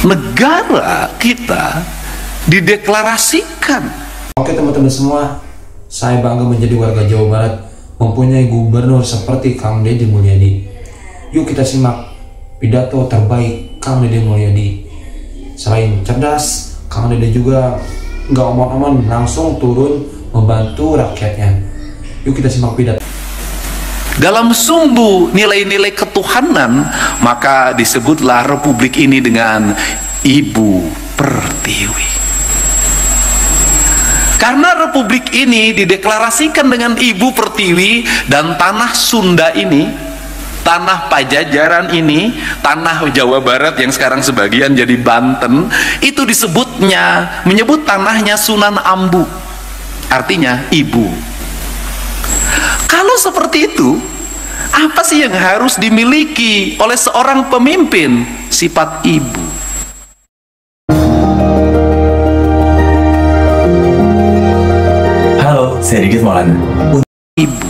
negara kita dideklarasikan. Oke teman-teman semua, saya bangga menjadi warga Jawa Barat, mempunyai gubernur seperti Kang Deddy Mulyadi. Yuk kita simak pidato terbaik Kang Deddy Mulyadi. Selain cerdas, Kang Deddy juga nggak omong-omong, langsung turun membantu rakyatnya. Yuk kita simak pidato. Dalam sumbu nilai-nilai ketuhanan, maka disebutlah republik ini dengan Ibu Pertiwi. Karena republik ini dideklarasikan dengan Ibu Pertiwi, dan tanah Sunda ini, tanah Pajajaran ini, tanah Jawa Barat yang sekarang sebagian jadi Banten, itu menyebut tanahnya Sunan Ambu, artinya ibu. Kalau seperti itu, apa sih yang harus dimiliki oleh seorang pemimpin? Sifat ibu. Saya Didit Maulana. Ibu.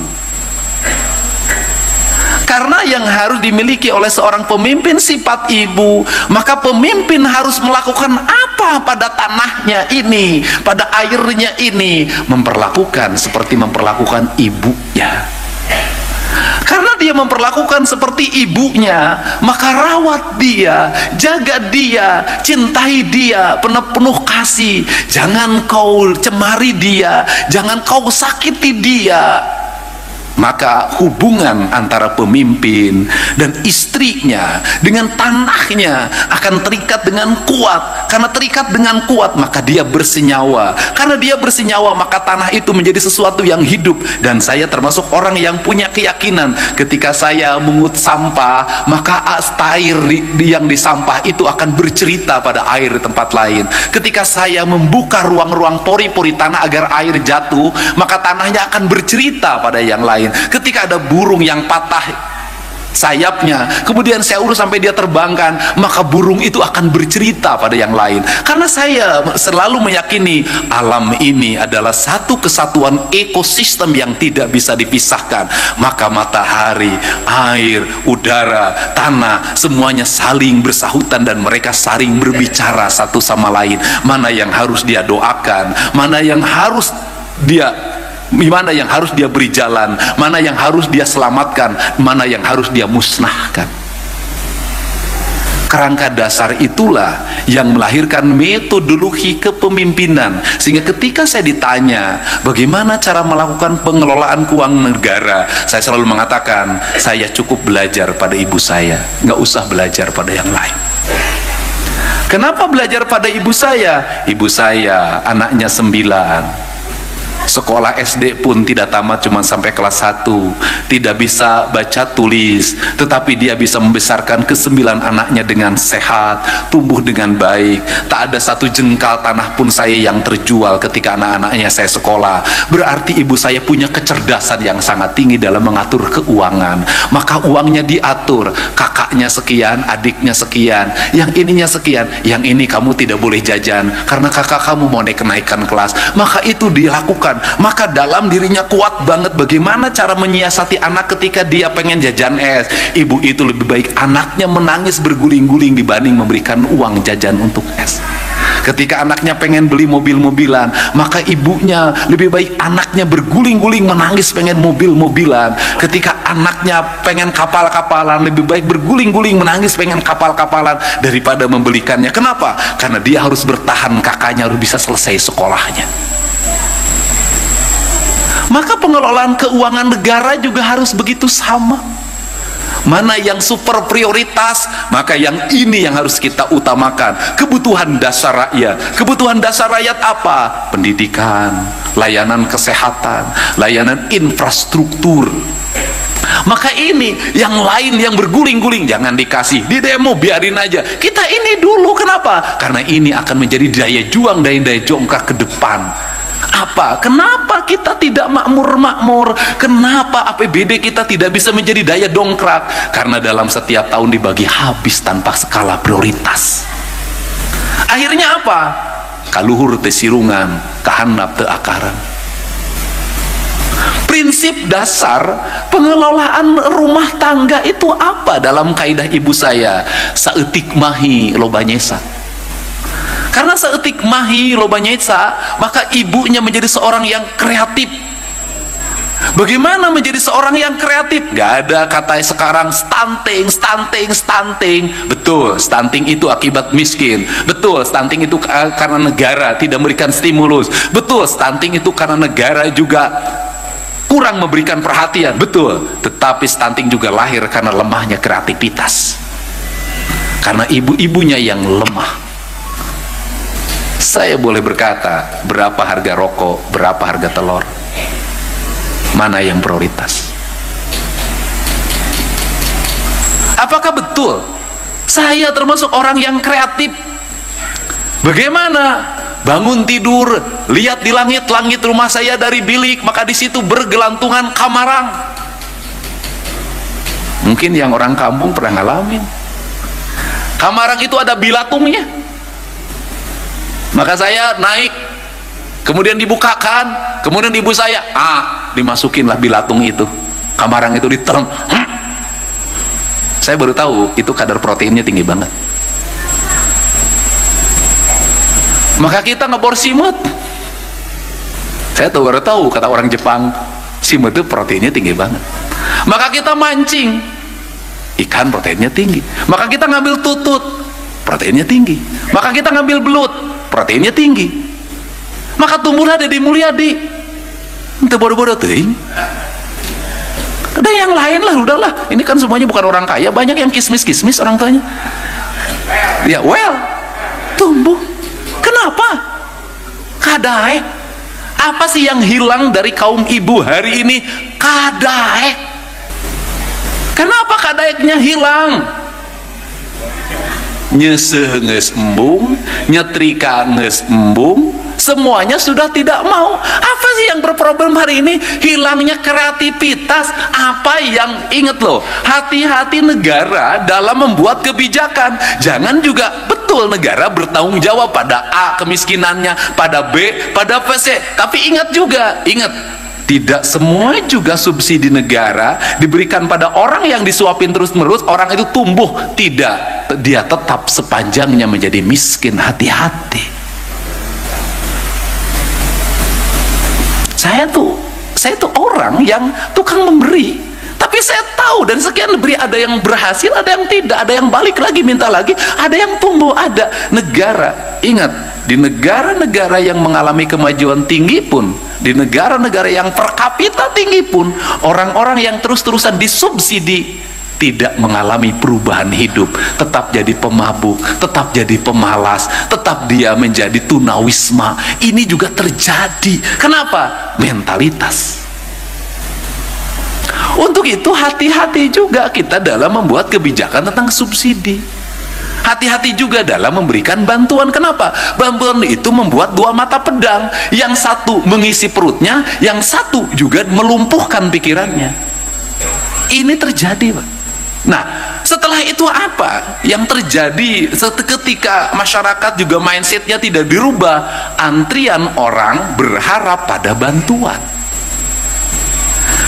Karena yang harus dimiliki oleh seorang pemimpin sifat ibu, maka pemimpin harus melakukan apa pada tanahnya ini, pada airnya ini, memperlakukan seperti memperlakukan ibunya. Karena dia memperlakukan seperti ibunya, maka rawat dia, jaga dia, cintai dia, penuh kasih. Jangan kau cemari dia, jangan kau sakiti dia. Maka hubungan antara pemimpin dan istrinya dengan tanahnya akan terikat dengan kuat. Karena terikat dengan kuat, maka dia bersenyawa. Karena dia bersenyawa, maka tanah itu menjadi sesuatu yang hidup. Dan saya termasuk orang yang punya keyakinan, ketika saya mengut sampah, maka air yang di sampah itu akan bercerita pada air di tempat lain. Ketika saya membuka ruang-ruang pori-pori tanah agar air jatuh, maka tanahnya akan bercerita pada yang lain. Ketika ada burung yang patah sayapnya, kemudian saya urus sampai dia terbangkan, maka burung itu akan bercerita pada yang lain. Karena saya selalu meyakini alam ini adalah satu kesatuan ekosistem yang tidak bisa dipisahkan. Maka matahari, air, udara, tanah, semuanya saling bersahutan dan mereka saling berbicara satu sama lain. Mana yang harus dia doakan, mana yang harus dia beri jalan, mana yang harus dia selamatkan, mana yang harus dia musnahkan. Kerangka dasar itulah yang melahirkan metodologi kepemimpinan. Sehingga ketika saya ditanya bagaimana cara melakukan pengelolaan keuangan negara, saya selalu mengatakan saya cukup belajar pada ibu saya, nggak usah belajar pada yang lain. Kenapa belajar pada ibu saya? Ibu saya anaknya 9, sekolah SD pun tidak tamat, cuma sampai kelas 1, tidak bisa baca tulis, tetapi dia bisa membesarkan ke-9 anaknya dengan sehat, tumbuh dengan baik. Tak ada satu jengkal tanah pun saya yang terjual ketika anak-anaknya saya sekolah. Berarti ibu saya punya kecerdasan yang sangat tinggi dalam mengatur keuangan. Maka uangnya diatur, kakaknya sekian, adiknya sekian, yang ininya sekian, yang ini kamu tidak boleh jajan karena kakak kamu mau naikkan kelas. Maka itu dilakukan. Maka dalam dirinya kuat banget bagaimana cara menyiasati anak ketika dia pengen jajan es. Ibu itu lebih baik anaknya menangis berguling-guling dibanding memberikan uang jajan untuk es. Ketika anaknya pengen beli mobil-mobilan, maka ibunya lebih baik anaknya berguling-guling menangis pengen mobil-mobilan. Ketika anaknya pengen kapal-kapalan, lebih baik berguling-guling menangis pengen kapal-kapalan daripada membelikannya. Kenapa? Karena dia harus bertahan, kakaknya harus bisa selesai sekolahnya. Maka pengelolaan keuangan negara juga harus begitu sama. Mana yang super prioritas, maka yang ini yang harus kita utamakan. Kebutuhan dasar rakyat. Kebutuhan dasar rakyat apa? Pendidikan, layanan kesehatan, layanan infrastruktur. Maka ini yang lain yang berguling-guling jangan dikasih, di demo biarin aja. Kita ini dulu, kenapa? Karena ini akan menjadi daya juang, daya jongkrak ke depan. Apa? Kenapa kita tidak makmur-makmur? Kenapa APBD kita tidak bisa menjadi daya dongkrak? Karena dalam setiap tahun dibagi habis tanpa skala prioritas. Akhirnya apa? Kaluhur teu sirungan, kahandap teu akaran. Prinsip dasar pengelolaan rumah tangga itu apa dalam kaidah ibu saya? Saeutik mahi loba nyesa. Karena seetik mahi lobanya maka ibunya menjadi seorang yang kreatif. Bagaimana menjadi seorang yang kreatif? Gak ada kata sekarang stunting. Betul, stunting itu akibat miskin. Betul, stunting itu karena negara tidak memberikan stimulus. Betul, stunting itu karena negara juga kurang memberikan perhatian. Betul, tetapi stunting juga lahir karena lemahnya kreativitas, karena ibu-ibunya yang lemah. Saya boleh berkata, berapa harga rokok, berapa harga telur, mana yang prioritas? Apakah betul saya termasuk orang yang kreatif? Bagaimana bangun tidur, lihat di langit rumah saya dari bilik, maka di situ bergelantungan kamarang. Mungkin yang orang kampung pernah ngalamin. Kamarang itu ada bilatungnya. Maka saya naik, kemudian dibukakan, kemudian ibu saya, dimasukinlah bilatung itu, kamarang itu ditelan. Saya baru tahu itu kadar proteinnya tinggi banget. Maka kita ngebor simut. Saya baru tahu, kata orang Jepang, simut itu proteinnya tinggi banget. Maka kita mancing ikan, proteinnya tinggi. Maka kita ngambil tutut, proteinnya tinggi. Maka kita ngambil belut, proteinnya tinggi. Maka tumbuhlah Deddy Mulyadi. Itu bodoh-bodoh tuh. Ada yang lain lah, udahlah. Ini kan semuanya bukan orang kaya, banyak yang kismis-kismis orang tuanya. Ya, tumbuh. Kenapa? Kadaek. Apa sih yang hilang dari kaum ibu hari ini? Kadaek. Kenapa kadaeknya hilang? Nyeseh nges embung, nyetrika nges embung, semuanya sudah tidak mau. Apa sih yang berproblem hari ini? Hilangnya kreativitas. Apa yang, ingat loh, hati-hati negara dalam membuat kebijakan. Jangan juga, betul negara bertanggung jawab pada A kemiskinannya, pada B, pada C. Tapi ingat juga, tidak semua juga subsidi negara diberikan pada orang yang disuapin terus-menerus, orang itu tumbuh. Tidak, dia tetap sepanjangnya menjadi miskin. Hati-hati. Saya tuh orang yang tukang memberi, tapi saya tahu dan sekian beri, ada yang berhasil, ada yang tidak, ada yang balik lagi minta lagi, ada yang tumbuh. Ada negara, ingat, di negara-negara yang mengalami kemajuan tinggi pun, di negara-negara yang per kapita tinggi pun, orang-orang yang terus-terusan disubsidi tidak mengalami perubahan hidup, tetap jadi pemabuk, tetap jadi pemalas, tetap dia menjadi tunawisma. Ini juga terjadi. Kenapa? Mentalitas. Untuk itu hati-hati juga kita dalam membuat kebijakan tentang subsidi. Hati-hati juga dalam memberikan bantuan. Kenapa? Bantuan itu membuat dua mata pedang. Yang satu mengisi perutnya, yang satu juga melumpuhkan pikirannya. Ini terjadi, Pak. Nah, setelah itu apa yang terjadi ketika masyarakat juga mindsetnya tidak dirubah? Antrian orang berharap pada bantuan.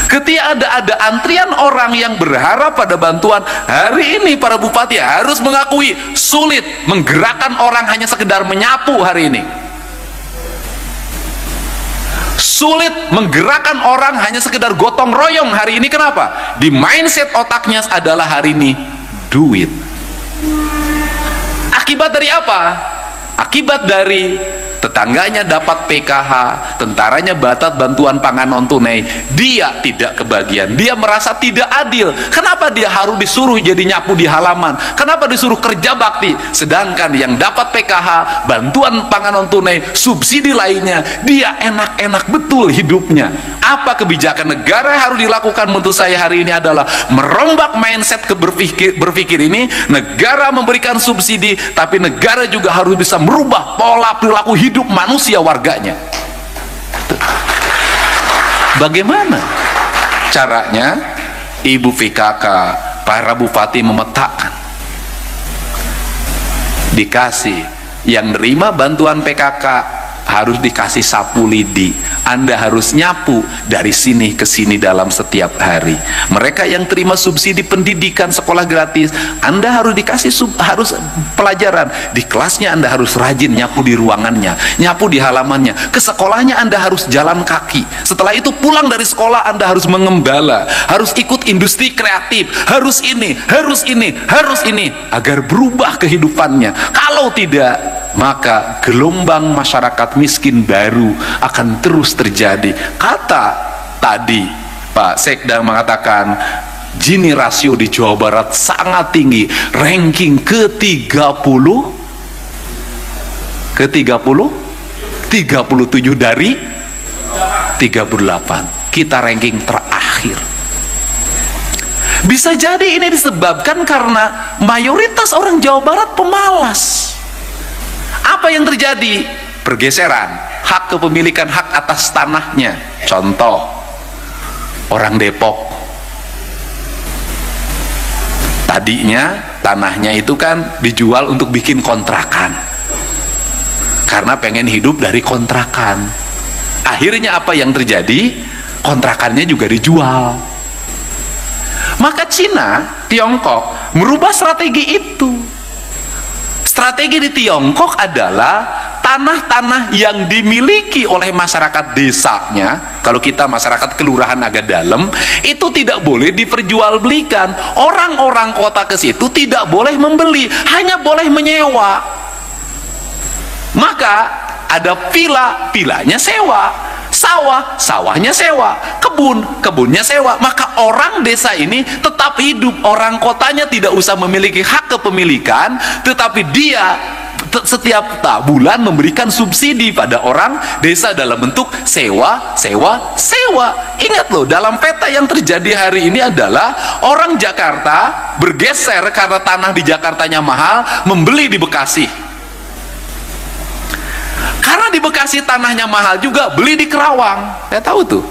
Ketika ada antrian orang yang berharap pada bantuan, hari ini para bupati harus mengakui sulit menggerakkan orang hanya sekedar menyapu hari ini. Sulit menggerakkan orang hanya sekedar gotong royong hari ini. Kenapa? Di mindset otaknya adalah hari ini duit. Akibat dari apa? Akibat dari tetangganya dapat PKH, tentaranya dapat bantuan pangan non tunai, dia tidak kebagian, dia merasa tidak adil. Kenapa dia harus disuruh jadi nyapu di halaman? Kenapa disuruh kerja bakti? Sedangkan yang dapat PKH, bantuan pangan non tunai, subsidi lainnya, dia enak-enak betul hidupnya. Apa kebijakan negara yang harus dilakukan menurut saya hari ini adalah merombak mindset berpikir ini. Negara memberikan subsidi, tapi negara juga harus bisa merubah pola perilaku hidup manusia warganya. Bagaimana caranya? Ibu PKK, para bupati memetakan, dikasih yang nerima bantuan PKK harus dikasih sapu lidi. Anda harus nyapu dari sini ke sini dalam setiap hari. Mereka yang terima subsidi pendidikan sekolah gratis, Anda harus dikasih harus pelajaran. Di kelasnya Anda harus rajin nyapu di ruangannya, nyapu di halamannya. Ke sekolahnya Anda harus jalan kaki. Setelah itu pulang dari sekolah Anda harus mengembala, harus ikut industri kreatif, harus ini, harus ini, harus ini, agar berubah kehidupannya. Kalau tidak, maka gelombang masyarakat miskin baru akan terus terjadi. Kata tadi Pak Sekda mengatakan Gini rasio di Jawa Barat sangat tinggi, ranking ke-30 37 dari 38. Kita ranking terakhir. Bisa jadi ini disebabkan karena mayoritas orang Jawa Barat pemalas. Apa yang terjadi? Pergeseran hak kepemilikan, hak atas tanahnya. Contoh, orang Depok, tadinya tanahnya itu kan dijual untuk bikin kontrakan karena pengen hidup dari kontrakan. Akhirnya apa yang terjadi? Kontrakannya juga dijual. Maka Cina, Tiongkok merubah strategi itu. Strategi di Tiongkok adalah tanah-tanah yang dimiliki oleh masyarakat desanya, kalau kita masyarakat kelurahan agak dalam, itu tidak boleh diperjualbelikan. Orang-orang kota ke situ tidak boleh membeli, hanya boleh menyewa. Maka ada villa, villanya sewa, sawah, sawahnya sewa, kebun, kebunnya sewa. Maka orang desa ini tetap hidup. Orang kotanya tidak usah memiliki hak kepemilikan, tetapi dia setiap bulan memberikan subsidi pada orang desa dalam bentuk sewa, sewa, sewa. Ingat loh, dalam peta yang terjadi hari ini adalah orang Jakarta bergeser karena tanah di Jakartanya mahal, membeli di Bekasi. Karena di Bekasi tanahnya mahal juga, beli di Kerawang. Saya tahu tuh.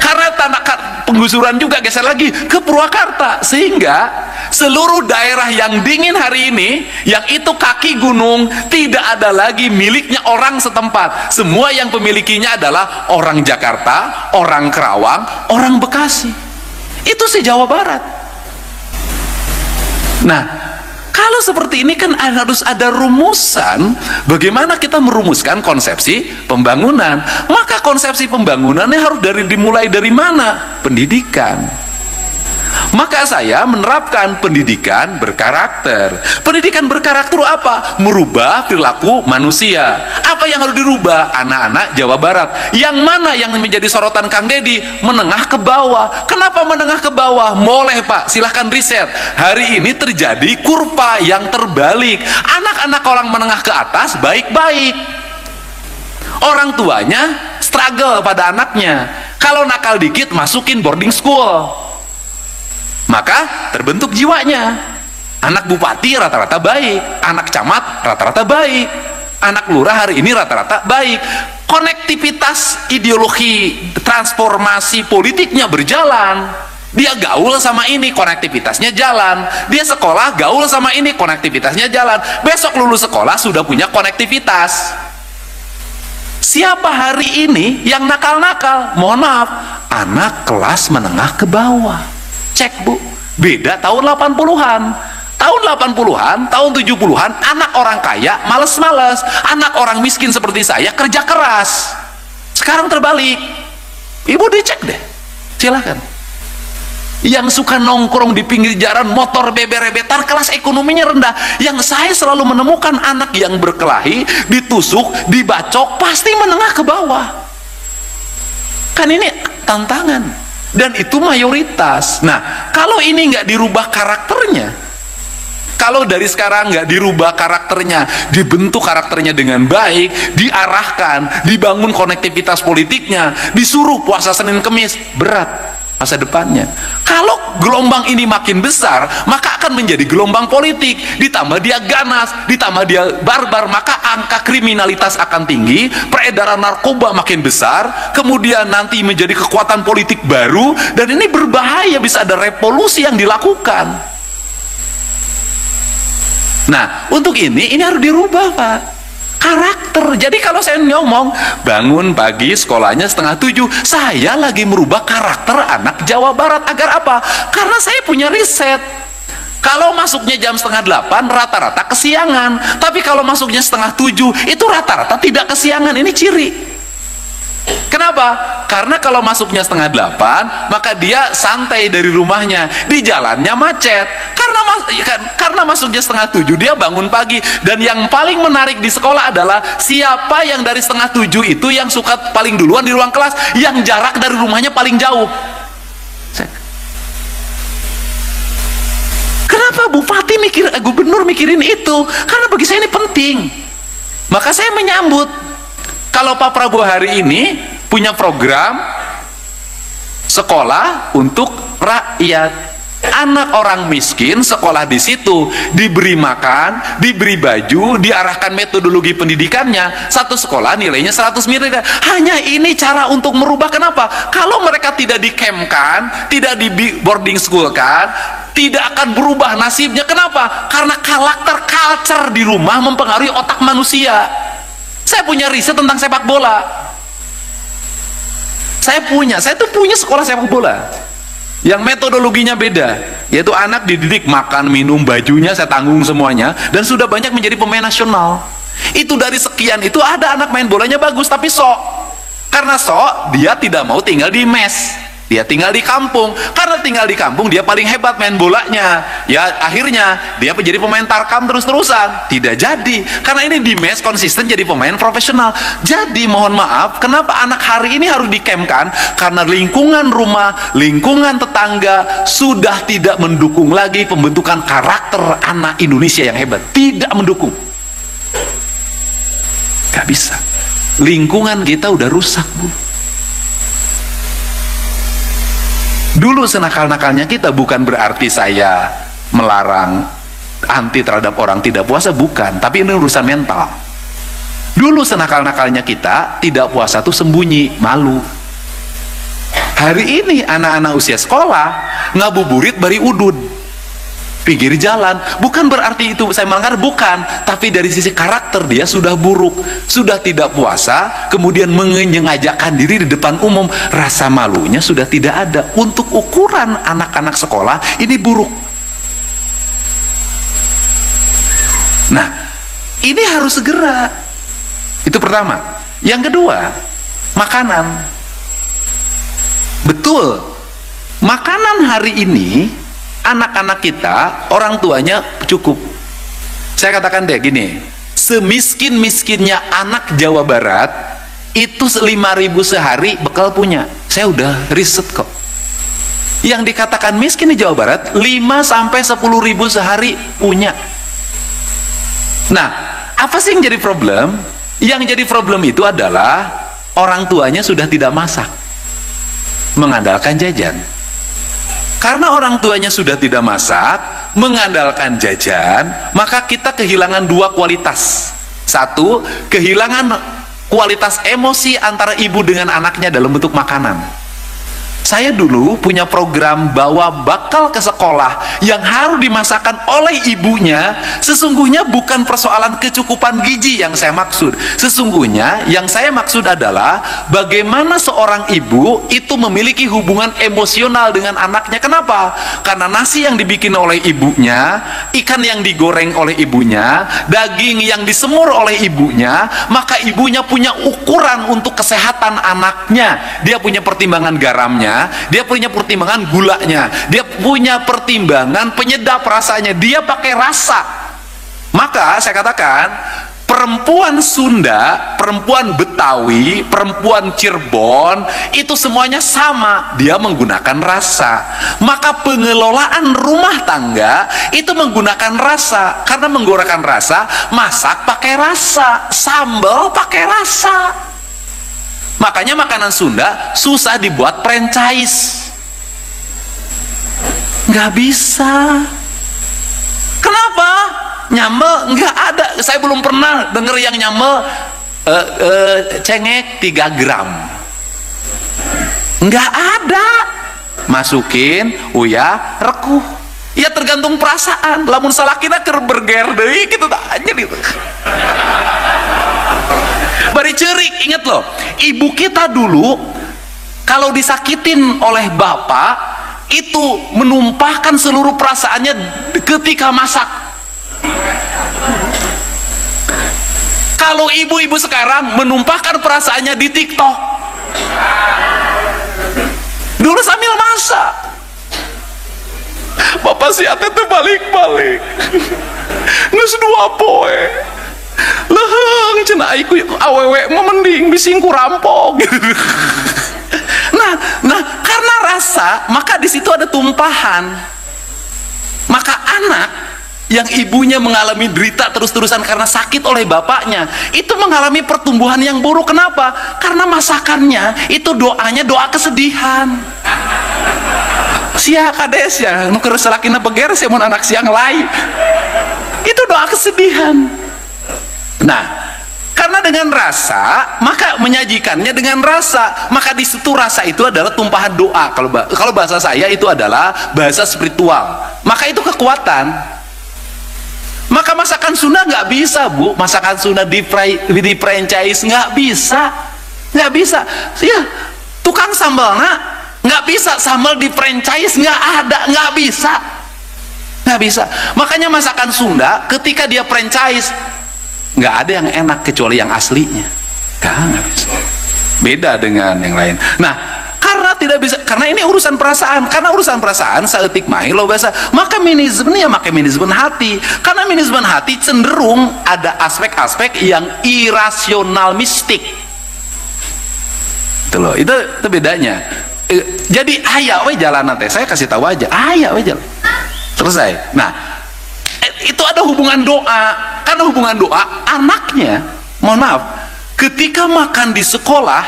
Karena tanah penggusuran juga geser lagi ke Purwakarta, sehingga seluruh daerah yang dingin hari ini, yang itu kaki gunung, tidak ada lagi miliknya orang setempat. Semua yang pemilikinya adalah orang Jakarta, orang Kerawang, orang Bekasi. Itu sih Jawa Barat. Nah, kalau seperti ini kan harus ada rumusan bagaimana kita merumuskan konsepsi pembangunan. Maka konsepsi pembangunannya harus dimulai dari mana? Pendidikan. Maka saya menerapkan pendidikan berkarakter. Pendidikan berkarakter apa? Merubah perilaku manusia. Apa yang harus dirubah? Anak-anak Jawa Barat. Yang mana yang menjadi sorotan Kang Deddy? Menengah ke bawah. Kenapa menengah ke bawah? Boleh Pak, silahkan riset. Hari ini terjadi kurva yang terbalik. Anak-anak orang menengah ke atas baik-baik. Orang tuanya struggle pada anaknya. Kalau nakal dikit masukin boarding school, maka terbentuk jiwanya. Anak bupati rata-rata baik, anak camat rata-rata baik, anak lurah hari ini rata-rata baik. Konektivitas ideologi transformasi politiknya berjalan. Dia gaul sama ini, konektivitasnya jalan. Dia sekolah gaul sama ini, konektivitasnya jalan. Besok lulus sekolah sudah punya konektivitas. Siapa hari ini yang nakal-nakal? Mohon maaf, anak kelas menengah ke bawah. Cek Bu, beda tahun 80-an. Tahun 80-an, tahun 70-an, anak orang kaya males-males, anak orang miskin seperti saya kerja keras. Sekarang terbalik. Ibu dicek deh, silakan. Yang suka nongkrong di pinggir jalan, motor beber-bebetar, kelas ekonominya rendah. Yang saya selalu menemukan anak yang berkelahi, ditusuk, dibacok, pasti menengah ke bawah. Kan ini tantangan. Dan itu mayoritas. Nah, kalau ini nggak dirubah karakternya, kalau dari sekarang nggak dirubah karakternya, dibentuk karakternya dengan baik, diarahkan, dibangun konektivitas politiknya, disuruh puasa Senin Kemis, berat masa depannya. Kalau gelombang ini makin besar, maka akan menjadi gelombang politik, ditambah dia ganas, ditambah dia barbar, maka angka kriminalitas akan tinggi, peredaran narkoba makin besar, kemudian nanti menjadi kekuatan politik baru, dan ini berbahaya, bisa ada revolusi yang dilakukan. Nah, untuk ini harus dirubah Pak. karakter. Jadi kalau saya ngomong bangun pagi sekolahnya 6:30, saya lagi merubah karakter anak Jawa Barat. Agar apa? Karena saya punya riset. Kalau masuknya jam 7:30 rata-rata kesiangan, tapi kalau masuknya 6:30 itu rata-rata tidak kesiangan. Ini ciri. Kenapa? Karena kalau masuknya 7:30 maka dia santai dari rumahnya, di jalannya macet. Karena masuknya 6:30 dia bangun pagi. Dan yang paling menarik di sekolah adalah siapa yang dari 6:30 itu yang suka paling duluan di ruang kelas, yang jarak dari rumahnya paling jauh. Kenapa bupati gubernur mikirin itu? Karena bagi saya ini penting. Maka saya menyambut kalau Pak Prabowo hari ini punya program sekolah untuk rakyat. Anak orang miskin sekolah di situ, diberi makan, diberi baju, diarahkan metodologi pendidikannya. Satu sekolah nilainya 100 miliar. Hanya ini cara untuk merubah. Kenapa? Kalau mereka tidak dikemkan, tidak di boarding school kan, tidak akan berubah nasibnya. Kenapa? Karena karakter culture di rumah mempengaruhi otak manusia. Saya punya riset tentang sepak bola. Saya tuh punya sekolah sepak bola yang metodologinya beda, yaitu anak dididik makan, minum, bajunya saya tanggung semuanya, dan sudah banyak menjadi pemain nasional. Itu dari sekian itu ada anak main bolanya bagus tapi sok. Karena sok dia tidak mau tinggal di mes, dia tinggal di kampung. Karena tinggal di kampung dia paling hebat main bolanya. Ya akhirnya dia menjadi pemain tarkam terus-terusan. Tidak jadi, karena ini di mes konsisten jadi pemain profesional. Jadi mohon maaf, kenapa anak hari ini harus dikemkan? Karena lingkungan rumah, lingkungan tetangga sudah tidak mendukung lagi pembentukan karakter anak Indonesia yang hebat. Tidak mendukung. Gak bisa. Lingkungan kita udah rusak, Bu. Dulu senakal-nakalnya kita bukan berarti saya melarang anti terhadap orang tidak puasa, bukan, tapi ini urusan mental. Dulu senakal-nakalnya kita tidak puasa tuh sembunyi, malu. Hari ini anak-anak usia sekolah ngabuburit bari udud pinggir jalan. Bukan berarti itu saya melanggar, bukan, tapi dari sisi karakter dia sudah buruk, sudah tidak puasa, kemudian menyengajakan diri di depan umum, rasa malunya sudah tidak ada. Untuk ukuran anak-anak sekolah ini buruk. Nah, ini harus segera. Itu pertama. Yang kedua, makanan. Betul, makanan hari ini anak-anak kita, orang tuanya cukup. Saya katakan deh gini, semiskin-miskinnya anak Jawa Barat itu 5.000 sehari bekal punya. Saya udah riset kok. Yang dikatakan miskin di Jawa Barat 5-10.000 sehari punya. Nah, apa sih yang jadi problem? Yang jadi problem itu adalah orang tuanya sudah tidak masak, mengandalkan jajan. Karena orang tuanya sudah tidak masak, mengandalkan jajan, maka kita kehilangan dua kualitas. Satu, kehilangan kualitas emosi antara ibu dengan anaknya dalam bentuk makanan. Saya dulu punya program bawa bakal ke sekolah yang harus dimasakkan oleh ibunya. Sesungguhnya bukan persoalan kecukupan gizi yang saya maksud. Sesungguhnya yang saya maksud adalah bagaimana seorang ibu itu memiliki hubungan emosional dengan anaknya. Kenapa? Karena nasi yang dibikin oleh ibunya, ikan yang digoreng oleh ibunya, daging yang disemur oleh ibunya, maka ibunya punya ukuran untuk kesehatan anaknya. Dia punya pertimbangan garamnya, dia punya pertimbangan gulanya, dia punya pertimbangan penyedap rasanya, dia pakai rasa. Maka saya katakan perempuan Sunda, perempuan Betawi, perempuan Cirebon itu semuanya sama, dia menggunakan rasa. Maka pengelolaan rumah tangga itu menggunakan rasa. Karena menggunakan rasa, masak pakai rasa, sambal pakai rasa. Makanya makanan Sunda susah dibuat franchise. Nggak bisa. Kenapa? Nyambel nggak ada. Saya belum pernah dengar yang nyambel cengek 3 gram. Nggak ada. Masukin, uya, rekuh. Ya tergantung perasaan. Lamun salah kita keur berger deui gitu aja gitu. loh, ibu kita dulu kalau disakitin oleh bapak itu menumpahkan seluruh perasaannya ketika masak. Kalau ibu-ibu sekarang menumpahkan perasaannya di TikTok. Dulu sambil masak, bapak si ate teh balik-balik nges dua poe leheng cenah iku awewe mah mending bisingku rampok. Nah karena rasa, maka di situ ada tumpahan. Maka anak yang ibunya mengalami derita terus-terusan karena sakit oleh bapaknya, itu mengalami pertumbuhan yang buruk. Kenapa? Karena masakannya itu doanya doa kesedihan. Sia kades ya, nuker selakina beger sih mun anak siang lain. Itu doa kesedihan. Nah, karena dengan rasa, maka menyajikannya dengan rasa. Maka di situ rasa itu adalah tumpahan doa. Kalau bahasa saya itu adalah bahasa spiritual. Maka itu kekuatan. Maka masakan Sunda nggak bisa, Bu. Masakan Sunda di franchise nggak bisa, nggak bisa. Ya, tukang sambalnya nggak bisa sambal di franchise, nggak ada, nggak bisa, nggak bisa. Makanya masakan Sunda ketika dia franchise nggak ada yang enak kecuali yang aslinya. Nggak bisa. Beda dengan yang lain. Nah, karena tidak bisa, karena ini urusan perasaan. Karena urusan perasaan saeutik mah lo bahasa. Maka manajemen ya pakai manajemen hati. Karena manajemen hati cenderung ada aspek-aspek yang irasional mistik. Itu loh, itu bedanya. Jadi aya we jalan teh, saya kasih tahu aja, aya we jalan. Selesai. Nah, itu ada hubungan doa. Karena hubungan doa, anaknya, mohon maaf, ketika makan di sekolah,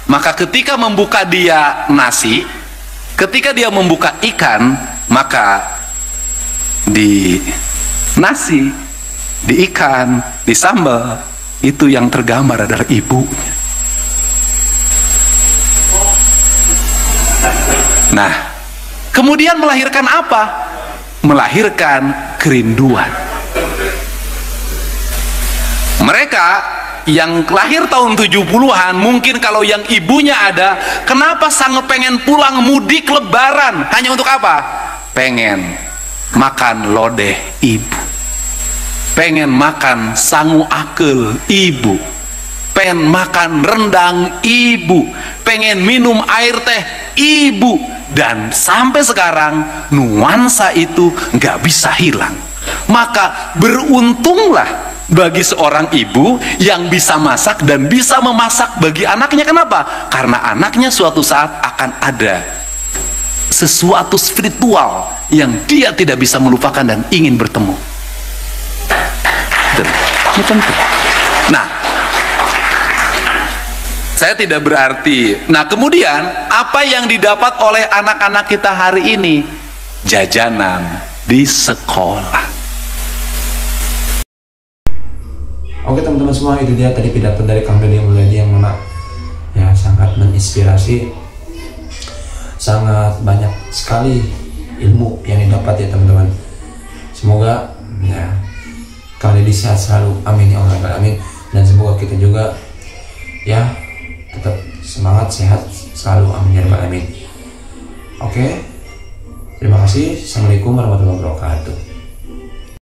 maka ketika membuka dia nasi, ketika dia membuka ikan, maka di nasi, di ikan, di sambal, itu yang tergambar adalah ibunya. Nah, kemudian melahirkan apa? Melahirkan kerinduan. Mereka yang lahir tahun 70-an, mungkin kalau yang ibunya ada, kenapa sangat pengen pulang mudik lebaran? Hanya untuk apa? Pengen makan lodeh ibu, pengen makan sangu akel ibu, pengen makan rendang ibu, pengen minum air teh ibu. Dan sampai sekarang nuansa itu nggak bisa hilang. Maka beruntunglah bagi seorang ibu yang bisa masak dan bisa memasak bagi anaknya. Kenapa? Karena anaknya suatu saat akan ada sesuatu spiritual yang dia tidak bisa melupakan dan ingin bertemu. Ini penting. Nah, saya tidak berarti. Nah, kemudian apa yang didapat oleh anak-anak kita hari ini? Jajanan di sekolah. Oke teman-teman semua, itu dia tadi pidato dari Kang Dodi Mulyadi yang mana ya sangat menginspirasi, sangat banyak sekali ilmu yang didapat ya teman-teman. Semoga ya Kang Dodi sehat selalu, amin ya Allah, amin. Dan semoga kita juga ya tetap semangat, sehat selalu, amin ya rabbal alamin. Oke, terima kasih. Assalamualaikum warahmatullahi wabarakatuh.